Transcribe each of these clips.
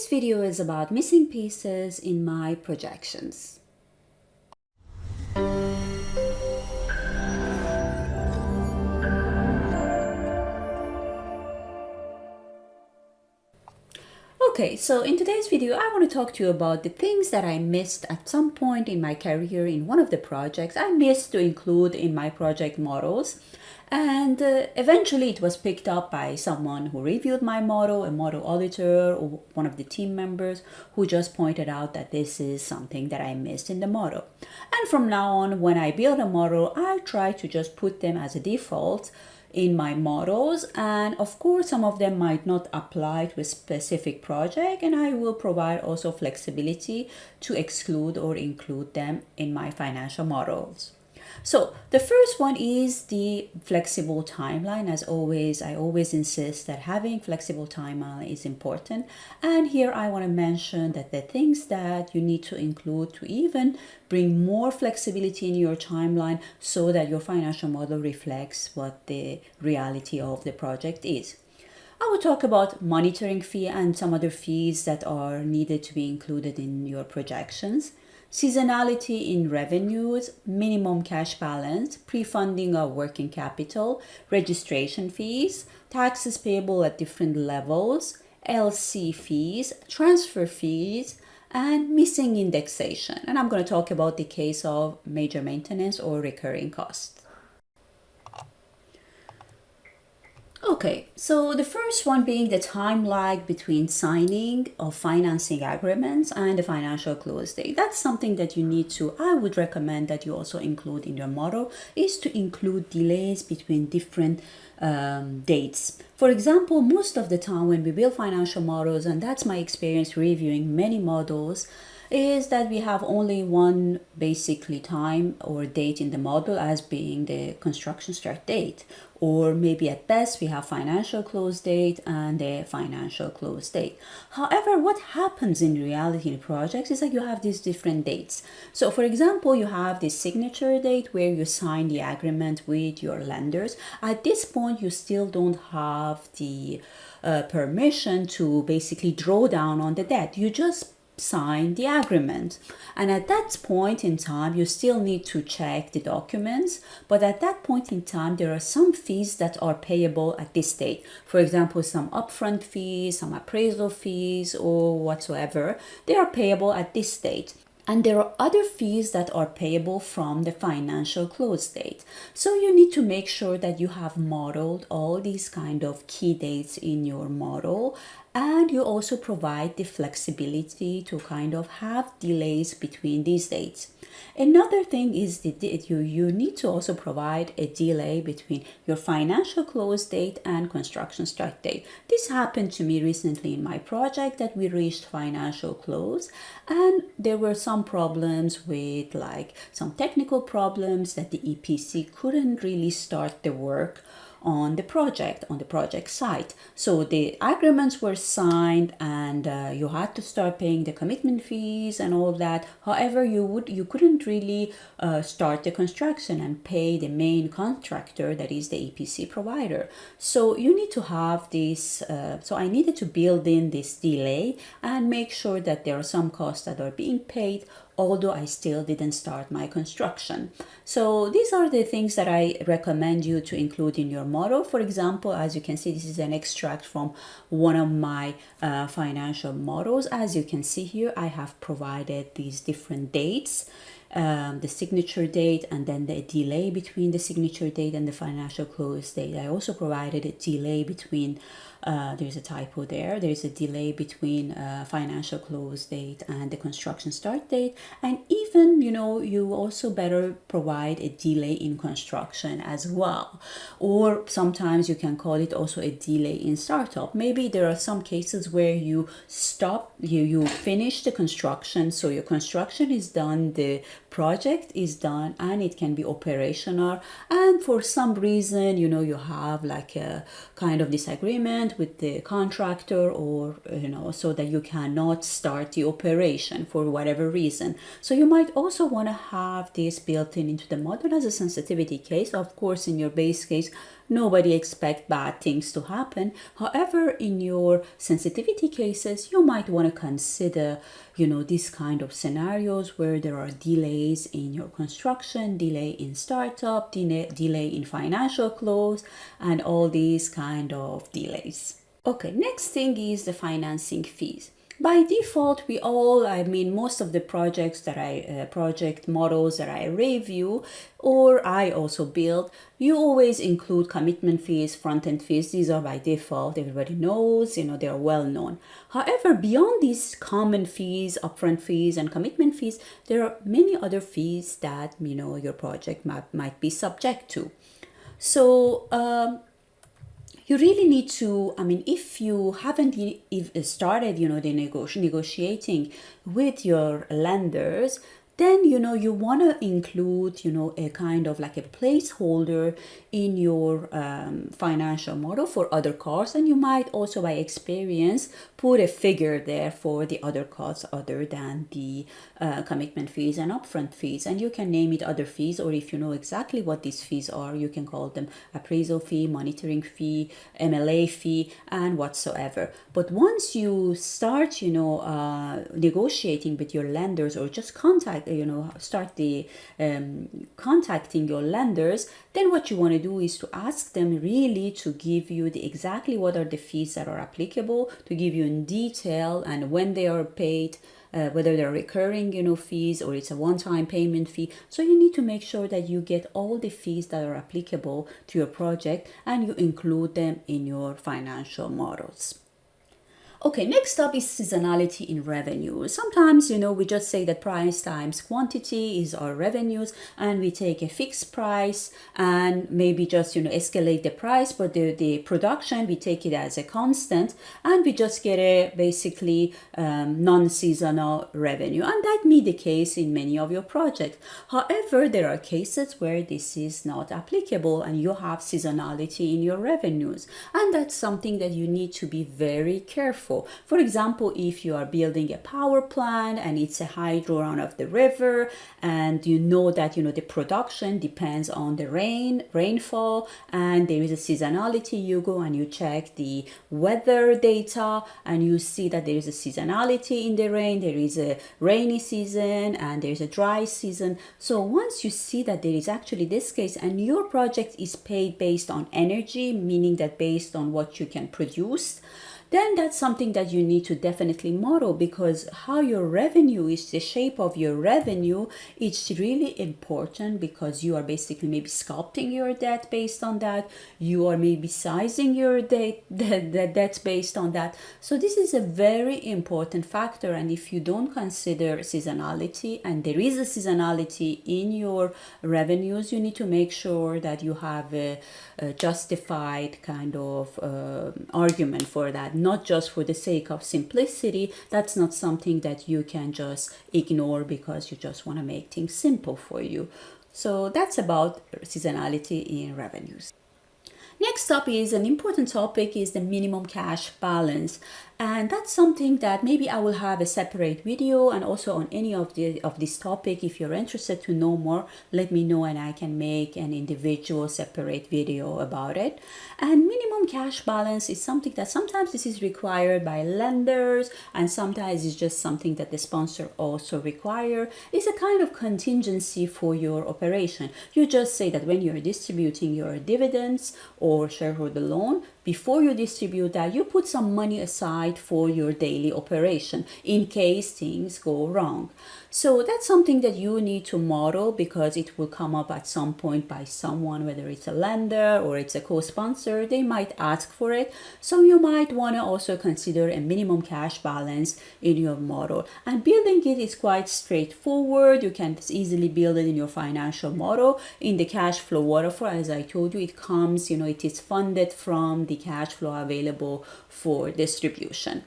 This video is about missing pieces in my projections. Okay, so in today's video, I want to talk to you about the things that I missed at some point in my career in one of the projects. I missed to include in my project models. And eventually it was picked up by someone who reviewed my model, a model auditor or one of the team members who just pointed out that this is something that I missed in the model. And from now on, when I build a model, I try to just put them as a default in my models, and of course some of them might not apply to a specific project, and I will provide also flexibility to exclude or include them in my financial models. So the first one is the flexible timeline. As always, I always insist that having flexible timeline is important. And here I want to mention that the things that you need to include to even bring more flexibility in your timeline so that your financial model reflects what the reality of the project is. I will talk about monitoring fee and some other fees that are needed to be included in your projections. Seasonality in revenues, minimum cash balance, pre-funding of working capital, registration fees, taxes payable at different levels, LC fees, transfer fees, and missing indexation. And I'm going to talk about the case of major maintenance or recurring costs. Okay, so the first one being the time lag between signing of financing agreements and the financial close date. That's something that you need to, I would recommend that you also include in your model, is to include delays between different dates. For example, most of the time when we build financial models, and that's my experience reviewing many models, is that we have only one basically time or date in the model as being the construction start date, or maybe at best we have financial close date and the financial close date. However, what happens in reality in projects is that you have these different dates. So for example, you have this signature date where you sign the agreement with your lenders. At this point, you still don't have the permission to basically draw down on the debt. You just sign the agreement, and at that point in time you still need to check the documents, but at that point in time there are some fees that are payable at this date. For example, some upfront fees, some appraisal fees or whatsoever, they are payable at this date. And there are other fees that are payable from the financial close date. So you need to make sure that you have modeled all these kind of key dates in your model, and you also provide the flexibility to kind of have delays between these dates. Another thing is that you need to also provide a delay between your financial close date and construction start date. This happened to me recently in my project that we reached financial close, and there were some problems with like some technical problems that the EPC couldn't really start the work on the project site. So the agreements were signed and you had to start paying the commitment fees and all that. However, you couldn't really start the construction and pay the main contractor, that is the EPC provider. So you need to have this, so I needed to build in this delay and make sure that there are some costs that are being paid, although I still didn't start my construction. So these are the things that I recommend you to include in your model. For example, as you can see, this is an extract from one of my financial models. As you can see here, I have provided these different dates, the signature date and then the delay between the signature date and the financial close date. I also provided a delay between there's a typo there. There's a delay between financial close date and the construction start date. And even, you also better provide a delay in construction as well. Or sometimes you can call it also a delay in startup. Maybe there are some cases where you stop, you finish the construction. So your construction is done, the project is done, and it can be operational. And for some reason, you have like a kind of disagreement with the contractor, or so that you cannot start the operation for whatever reason. So you might also want to have this built into the model as a sensitivity case. Of course, in your base case, Nobody expects bad things to happen. However, in your sensitivity cases, you might want to consider, these kind of scenarios where there are delays in your construction, delay in startup, delay in financial close, and all these kind of delays. Okay, next thing is the financing fees. By default, most of the project models that I review or I also build, you always include commitment fees, front-end fees. These are by default. Everybody knows, they are well known. However, beyond these common fees, upfront fees, and commitment fees, there are many other fees that, your project might be subject to. So, you really need to, if you haven't started, the negotiating with your lenders, then, you want to include, a kind of like a placeholder in your financial model for other costs. And you might also, by experience, put a figure there for the other costs other than the commitment fees and upfront fees. And you can name it other fees, or if you know exactly what these fees are, you can call them appraisal fee, monitoring fee, MLA fee, and whatsoever. But once you start, negotiating with your lenders, or just start the contacting your lenders, then what you want to do is to ask them really to give you exactly what are the fees that are applicable, to give you in detail and when they are paid, whether they're recurring, fees, or it's a one-time payment fee. So you need to make sure that you get all the fees that are applicable to your project and you include them in your financial models. Okay, next up is seasonality in revenue. Sometimes, we just say that price times quantity is our revenues, and we take a fixed price and maybe just, escalate the price, but the production, we take it as a constant, and we just get a basically non-seasonal revenue. And that may be the case in many of your projects. However, there are cases where this is not applicable and you have seasonality in your revenues. And that's something that you need to be very careful. For example, if you are building a power plant and it's a hydro run of the river, and you know that the production depends on the rainfall, and there is a seasonality, you go and you check the weather data and you see that there is a seasonality in the rain, there is a rainy season and there is a dry season. So once you see that there is actually this case and your project is paid based on energy, meaning that based on what you can produce, then that's something that you need to definitely model, because how your revenue is, the shape of your revenue, it's really important, because you are basically maybe sculpting your debt based on that. You are maybe sizing your debt based on that. So this is a very important factor. And if you don't consider seasonality, and there is a seasonality in your revenues, you need to make sure that you have a justified kind of argument for that, not just for the sake of simplicity. That's not something that you can just ignore because you just want to make things simple for you. So that's about seasonality in revenues. Next up is an important topic, is the minimum cash balance. And that's something that maybe I will have a separate video, and also on any of this topic. If you're interested to know more, let me know and I can make an individual separate video about it. And minimum cash balance is something that sometimes this is required by lenders, and sometimes it's just something that the sponsor also require. It's a kind of contingency for your operation. You just say that when you're distributing your dividends or shareholder loan, before you distribute that, you put some money aside for your daily operation in case things go wrong. So that's something that you need to model, because it will come up at some point by someone, whether it's a lender or it's a co-sponsor. They might ask for it. So you might want to also consider a minimum cash balance in your model. And building it is quite straightforward. You can easily build it in your financial model. In the cash flow waterfall, as I told you, it comes, it is funded from the cash flow available for distribution.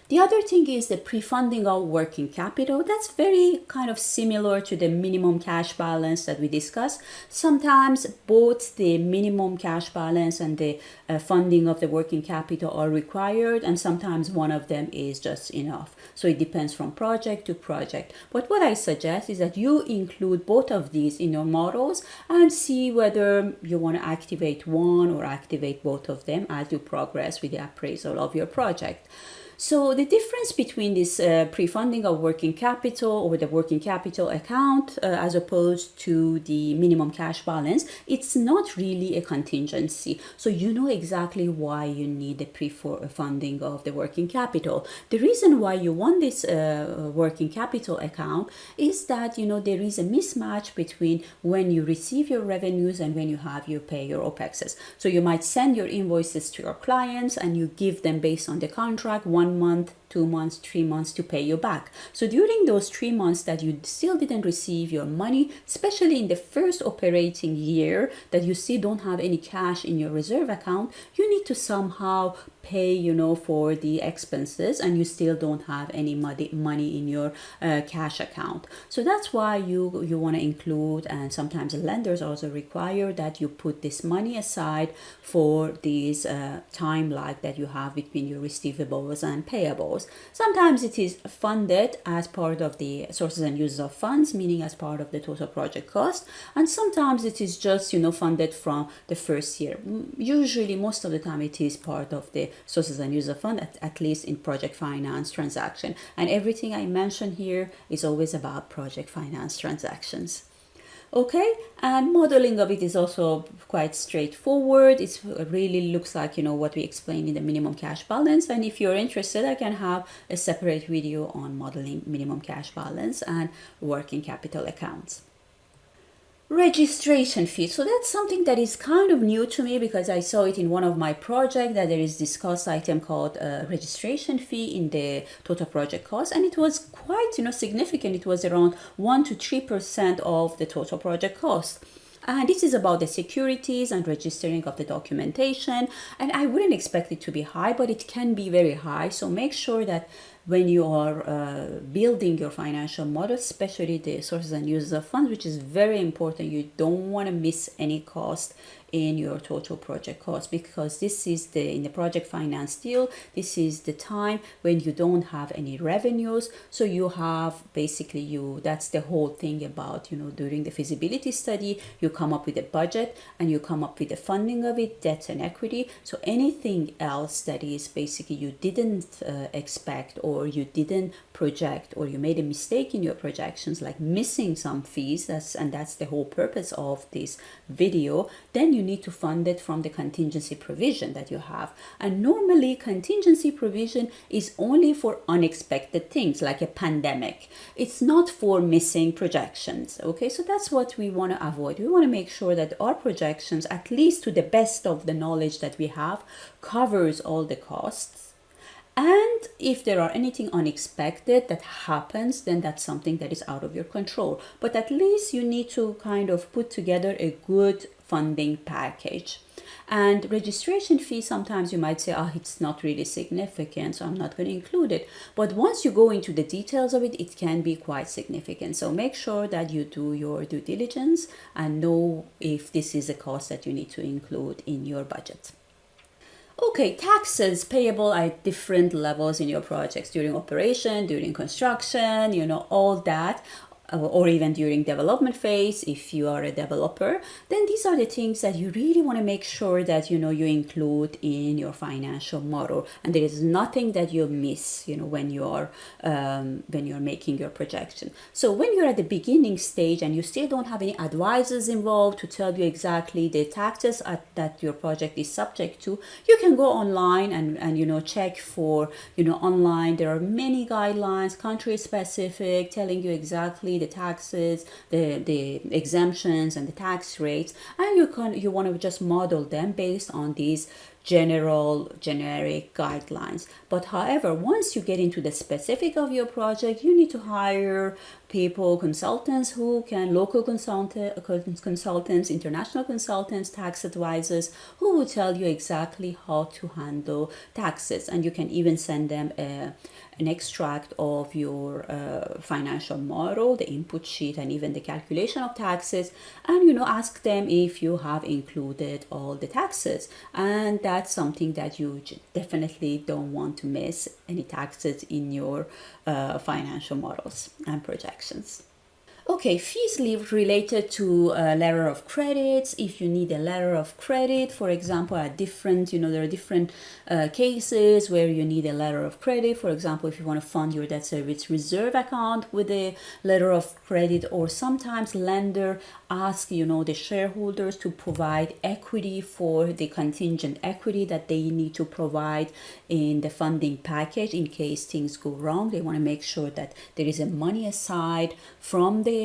The other thing is the pre-funding of working capital. That's very kind of similar to the minimum cash balance that we discussed. Sometimes both the minimum cash balance and the funding of the working capital are required, and sometimes one of them is just enough. So it depends from project to project. But what I suggest is that you include both of these in your models and see whether you want to activate one or activate both of them as you progress with the appraisal of your project. So the difference between this pre-funding of working capital or the working capital account as opposed to the minimum cash balance, it's not really a contingency. So you know exactly why you need the pre-funding of the working capital. The reason why you want this working capital account is that, you know, there is a mismatch between when you receive your revenues and when you have you pay your OPEXs. So you might send your invoices to your clients and you give them based on the contract 1 month, 2 months, 3 months to pay you back. So during those 3 months that you still didn't receive your money, especially in the first operating year that you still don't have any cash in your reserve account, you need to somehow pay, you know, for the expenses, and you still don't have any money in your cash account. So that's why you want to include, and sometimes lenders also require that you put this money aside for these time lag that you have between your receivables and payables. Sometimes it is funded as part of the sources and uses of funds, meaning as part of the total project cost, and sometimes it is just, you know, funded from the first year. Usually, most of the time, it is part of the sources and uses of fund, at least in project finance transaction. And everything I mentioned here is always about project finance transactions. Okay, and modeling of it is also quite straightforward. It really looks like, you know, what we explained in the minimum cash balance. And if you're interested, I can have a separate video on modeling minimum cash balance and working capital accounts. Registration fee. So that's something that is kind of new to me because I saw it in one of my projects that there is this cost item called registration fee in the total project cost, and it was quite, you know, significant. It was around 1 to 3% of the total project cost. And this is about the securities and registering of the documentation. And I wouldn't expect it to be high, but it can be very high. So make sure that when you are building your financial model, especially the sources and uses of funds, which is very important, you don't want to miss any cost in your total project cost, because this is in the project finance deal, this is the time when you don't have any revenues. So you have basically that's the whole thing about, you know, during the feasibility study, you come up with a budget and you come up with the funding of it, debt and equity. So anything else that is basically you didn't expect or you didn't project, or you made a mistake in your projections, like missing some fees, that's the whole purpose of this video, then you need to fund it from the contingency provision that you have. And normally contingency provision is only for unexpected things like a pandemic. It's not for missing projections. Okay, so that's what we want to avoid. We want to make sure that our projections, at least to the best of the knowledge that we have, covers all the costs. And if there are anything unexpected that happens, then that's something that is out of your control. But at least you need to kind of put together a good funding package. And registration fee, sometimes you might say, it's not really significant, so I'm not going to include it. But once you go into the details of it, it can be quite significant. So make sure that you do your due diligence and know if this is a cost that you need to include in your budget. Okay, taxes payable at different levels in your projects, during operation, during construction, you know, all that. Or even during development phase, if you are a developer, then these are the things that you really want to make sure that, you know, you include in your financial model, and there is nothing that you miss, you know, when you're making your projection. So when you're at the beginning stage and you still don't have any advisors involved to tell you exactly the taxes that your project is subject to, you can go online and you know, check for, you know, online there are many guidelines, country specific, telling you exactly the taxes, the exemptions and the tax rates, and you want to just model them based on these generic guidelines. But however, once you get into the specific of your project, you need to hire people, consultants who can, local consultants, international consultants, tax advisors, who will tell you exactly how to handle taxes. And you can even send them an extract of your financial model, the input sheet, and even the calculation of taxes, and ask them if you have included all the taxes. And that's something that you definitely don't want to miss, any taxes in your financial models and projections. Okay, fees related to a letter of credits. If you need a letter of credit, for example, there are different cases where you need a letter of credit. For example, if you want to fund your debt service reserve account with a letter of credit, or sometimes lender ask, the shareholders to provide equity for the contingent equity that they need to provide in the funding package in case things go wrong. They want to make sure that there is a money aside from the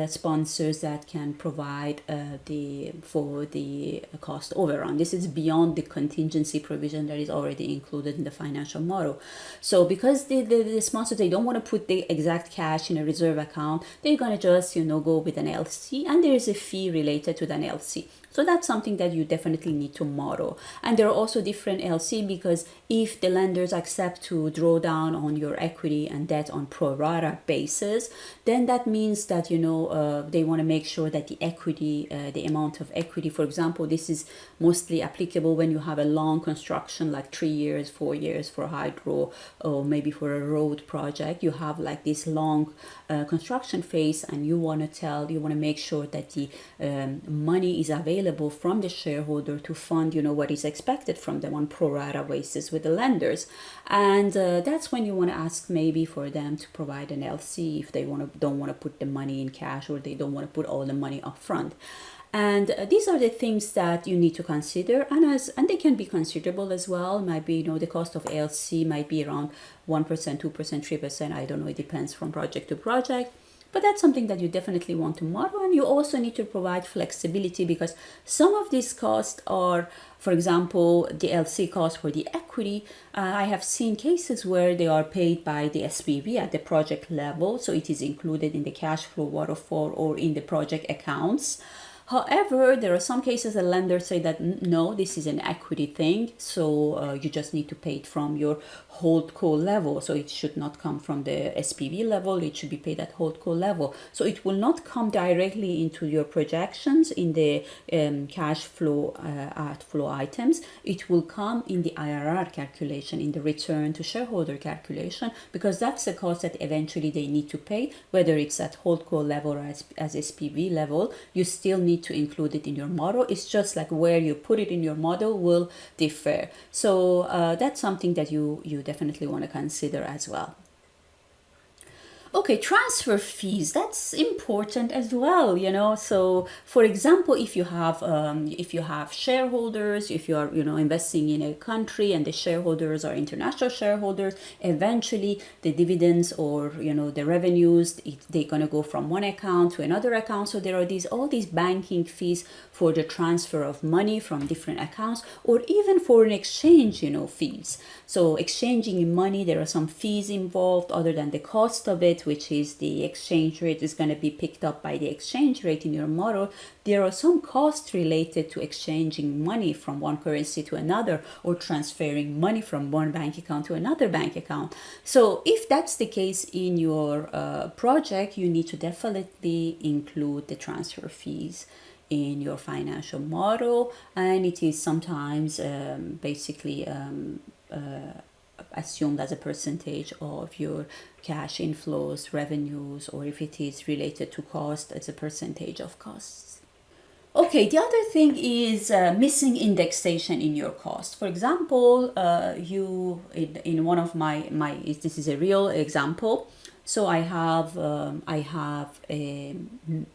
sponsors that can provide for the cost overrun. This is beyond the contingency provision that is already included in the financial model. So because the sponsors, they don't want to put the exact cash in a reserve account, they're going to just go with an LC, and there is a fee related to that LC. So that's something that you definitely need to model. And there are also different LC, because if the lenders accept to draw down on your equity and debt on pro rata basis, then that means that they want to make sure that the equity, the amount of equity, for example, this is mostly applicable when you have a long construction, like 3 years, 4 years for hydro, or maybe for a road project. You have like this long construction phase, and you want to make sure that the money is available from the shareholder to fund what is expected from them on pro rata basis with the lenders. And that's when you want to ask maybe for them to provide an LC if they don't want to put the money in cash, or they don't want to put all the money up front. And these are the things that you need to consider, and they can be considerable as well. Might be, the cost of LC might be around 1%, 2%, 3%. I don't know. It depends from project to project. But that's something that you definitely want to model. And you also need to provide flexibility, because some of these costs are, for example, the LC cost for the equity. I have seen cases where they are paid by the SPV at the project level. So it is included in the cash flow waterfall or in the project accounts. However, there are some cases that lenders say that no, this is an equity thing, so you just need to pay it from your holdco level. So it should not come from the SPV level, it should be paid at holdco level. So it will not come directly into your projections in the cash flow outflow items. It will come in the IRR calculation, in the return to shareholder calculation, because that's the cost that eventually they need to pay, whether it's at holdco level or as SPV level. You still need to include it in your model. It's just like where you put it in your model will differ. So that's something that you definitely want to consider as well. Okay, transfer fees, that's important as well, So, for example, if you have shareholders, if you are, investing in a country and the shareholders are international shareholders, eventually the dividends or, the revenues, they're going to go from one account to another account. So there are all these banking fees for the transfer of money from different accounts, or even foreign exchange, fees. So exchanging money, there are some fees involved other than the cost of it, which is the exchange rate is going to be picked up by the exchange rate in your model. There are some costs related to exchanging money from one currency to another, or transferring money from one bank account to another bank account. So if that's the case in your project, you need to definitely include the transfer fees in your financial model, and it is sometimes assumed as a percentage of your cash inflows, revenues, or if it is related to cost, as a percentage of costs. Okay, the other thing is missing indexation in your cost. For example, you in one of my this is a real example. So I have a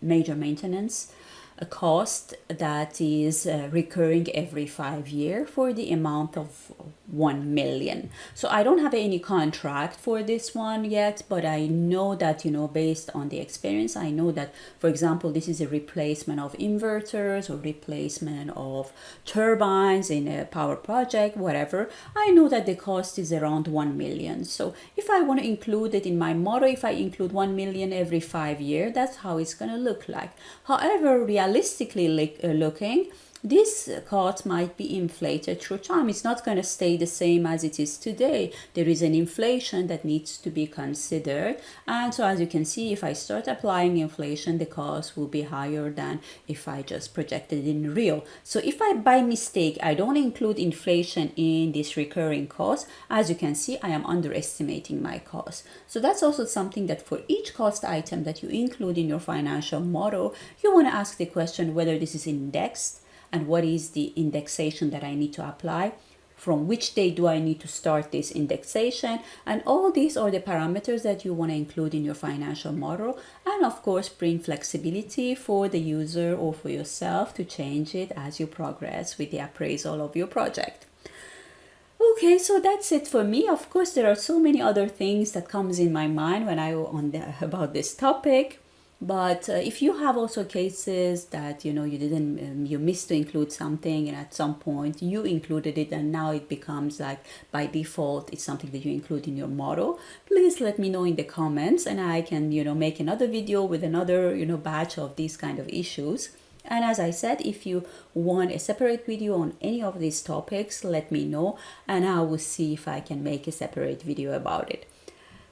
major maintenance a cost that is recurring every 5 years for the amount of 1 million. So I don't have any contract for this one yet, but I know that, based on the experience, I know that, for example, this is a replacement of inverters or replacement of turbines in a power project, whatever. I know that the cost is around 1 million. So if I want to include it in my model, if I include 1 million every 5 years, that's how it's going to look like. However, realistically looking, this cost might be inflated through time. It's not going to stay the same as it is today. There is an inflation that needs to be considered. And so as you can see, if I start applying inflation, the cost will be higher than if I just projected in real. So if I, by mistake, I don't include inflation in this recurring cost, as you can see, I am underestimating my cost. So that's also something that for each cost item that you include in your financial model, you want to ask the question whether this is indexed, and what is the indexation that I need to apply, from which day do I need to start this indexation, and all these are the parameters that you want to include in your financial model, and of course bring flexibility for the user or for yourself to change it as you progress with the appraisal of your project. Okay, so that's it for me. Of course, there are so many other things that comes in my mind when I about this topic. But if you have also cases that you didn't you missed to include something, and at some point you included it and now it becomes like by default it's something that you include in your model, please let me know in the comments, and I can make another video with another batch of these kind of issues. And as I said, if you want a separate video on any of these topics, let me know and I will see if I can make a separate video about it.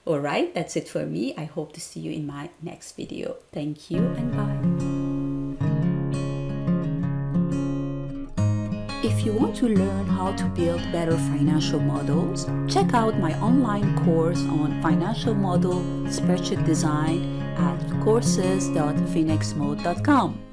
Alright, that's it for me. I hope to see you in my next video. Thank you and bye. If you want to learn how to build better financial models, check out my online course on financial model spreadsheet design at courses.phoenixmode.com.